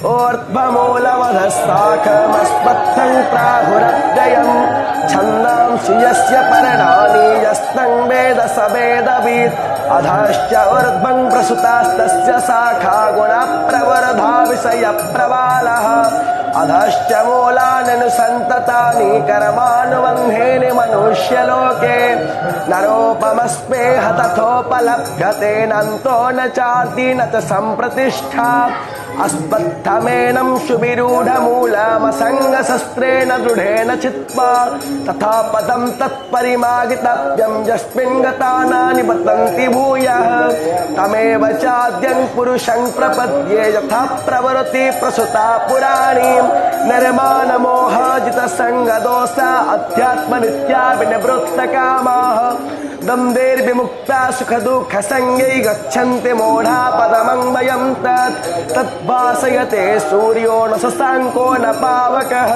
ऊर्ध्वमूलमधस्ताखमस्मत्थं प्राहुरव्ययम् छन्दांसि यस्य पर्णानि यस्तं वेद स वेदवित् अधश्च ऊर्ध्वं प्रसुतास्तस्य शाखा गुणप्रवरधा विषयप्रवालः अधश्च मूलान्यनुसन्ततानि कर्मानुबन्धेन मनुष्यलोके नरोपमस्मेह तथोपलभ्यते नन्तो न चार्ति न च सम्प्रतिष्ठा अस्मत्थमेनं सुविरूढमूलमसङ्गशस्त्रेण दृढेन चित्वा तथा पदं तत्परिमार्गितव्यं यस्मिन् गता न निपतन्ति भूयः तमेव चाद्यं पुरुषं प्रपद्ये यथा प्रवरति प्रसुता पुराणी निर्माणमोहजितसङ्गदोष अध्यात्मनित्या विनिवृत्तकामाः दम्भेर्विमुक्ता सुखदुःखसंज्ञै गच्छन्ति मूढा पदमन्वयं तद्भासयते सूर्यो न शशाङ्को न पावकः।